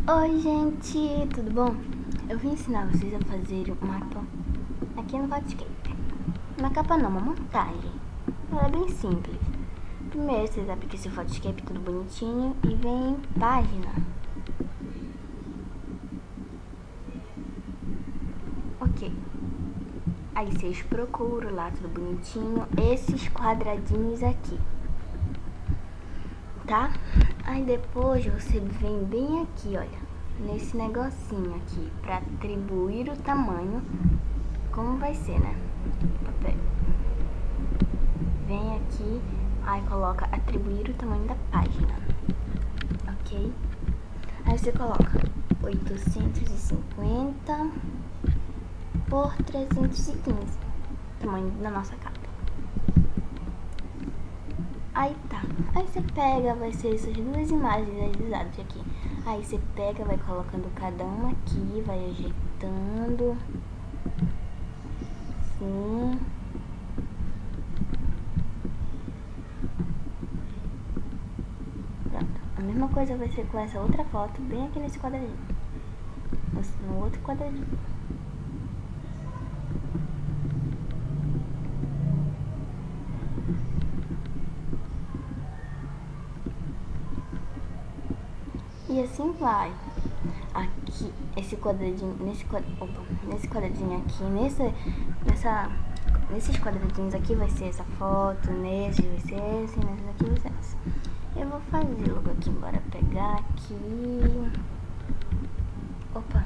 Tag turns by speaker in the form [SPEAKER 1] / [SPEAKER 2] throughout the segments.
[SPEAKER 1] Oi gente, tudo bom? Eu vim ensinar vocês a fazer um mapa aqui no Photoscape. Uma capa não, uma montagem. Ela é bem simples. Primeiro vocês abrem aqui seu Photoscape tudo bonitinho e vem em página. Ok. Aí vocês procuram lá tudo bonitinho, esses quadradinhos aqui. Tá? Aí depois você vem bem aqui, olha, nesse negocinho aqui, pra atribuir o tamanho, como vai ser, né? Papel. Vem aqui, aí coloca atribuir o tamanho da página, ok? Aí você coloca 850 por 315, tamanho da nossa capa. Aí tá, aí você pega, vai ser essas duas imagens realizadas aqui. Aí você pega, vai colocando cada uma aqui, vai ajeitando. Sim. Pronto, a mesma coisa vai ser com essa outra foto, bem aqui nesse quadradinho. No outro quadradinho. E assim vai. Aqui, esse quadradinho, nesse quadradinho aqui, nesses quadradinhos aqui vai ser essa foto, nesse vai ser esse, nesse aqui vai ser essa. Eu vou fazer logo aqui, bora pegar aqui. Opa.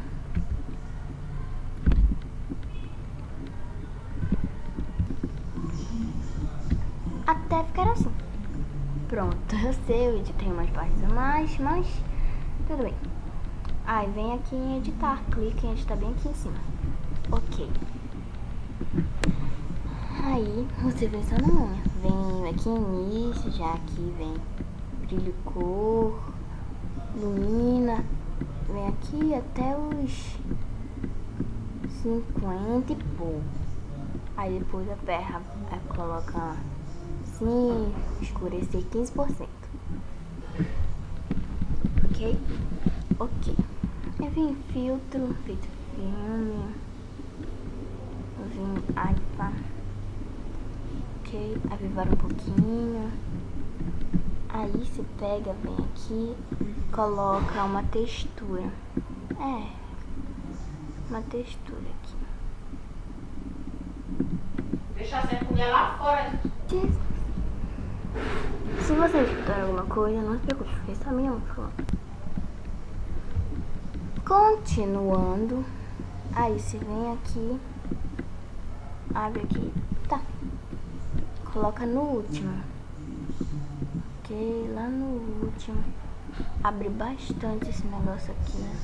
[SPEAKER 1] Até ficar assim. Pronto, eu sei, o vídeo tem umas partes a mais, mas tudo bem. Aí vem aqui em editar, clica em editar bem aqui em cima. Ok. Aí você vem só na unha. Vem aqui em início, já aqui vem brilho cor, ilumina. Vem aqui até os 50 e pouco. Aí depois aperta, coloca assim, escurecer 15%. Ok? Ok. Aí vem filtro, feito filme. Vem alfa. Ok, avivar um pouquinho. Aí você pega, vem aqui, coloca uma textura. Uma textura aqui.
[SPEAKER 2] Deixa essa colher lá fora.
[SPEAKER 1] Se você escutar alguma coisa, não se preocupe, porque só minha mãe falando. Continuando, aí você vem aqui, abre aqui, tá, coloca no último, ok, lá no último, abre bastante esse negócio aqui, né?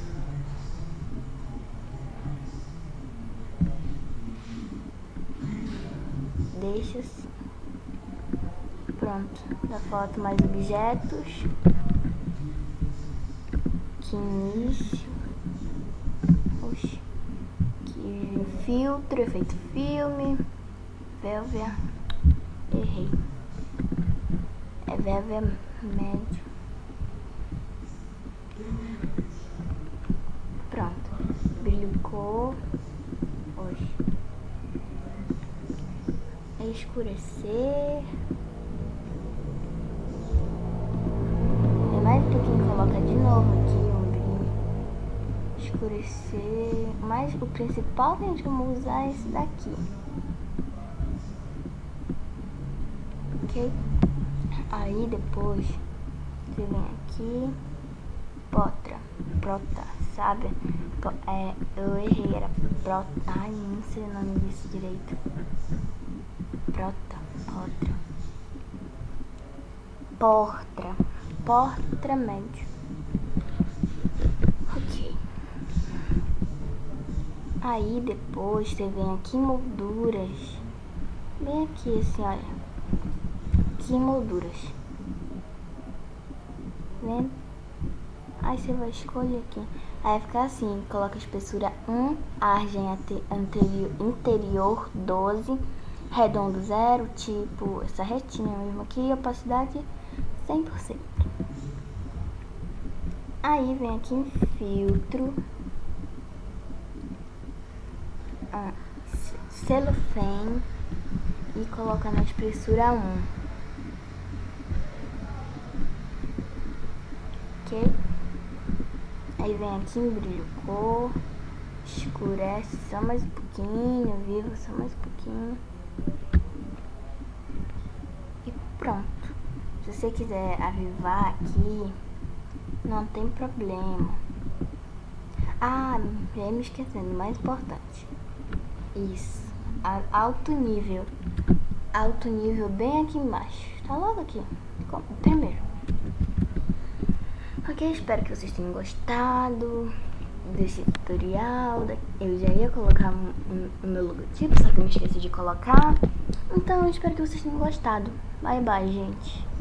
[SPEAKER 1] Deixa assim, pronto, da foto mais objetos, que início. Oxi. Aqui filtro, efeito filme, Velvia, errei, é Velvia médio. Pronto, brilho cor, oxi, escurecer, é mais um pouquinho, coloca de novo aqui. Escurecer, mas o principal que a gente vai usar é esse daqui, ok? Aí depois você vem aqui, prota, sabe? Eu errei, era prota, ai, não sei o nome disso direito. Prota, portra médio. Ok. Aí depois você vem aqui em molduras, bem aqui assim, olha, aqui em molduras, vendo? Aí você vai escolher aqui, aí vai ficar assim, coloca a espessura 1, margem interior 12, redondo 0, tipo essa retinha mesmo aqui, opacidade 100%. Aí vem aqui em filtro, celofane e coloca na espessura 1. Ok? Aí vem aqui em brilho cor, escurece só mais um pouquinho, viva só mais um pouquinho. E pronto. Se você quiser avivar aqui, não tem problema. Ah, já ia me esquecendo, mais importante. Isso, alto nível. Alto nível bem aqui embaixo. Tá logo aqui, primeiro. Ok, espero que vocês tenham gostado desse tutorial. Eu já ia colocar o meu logotipo, só que eu me esqueci de colocar. Então eu espero que vocês tenham gostado. Bye bye, gente.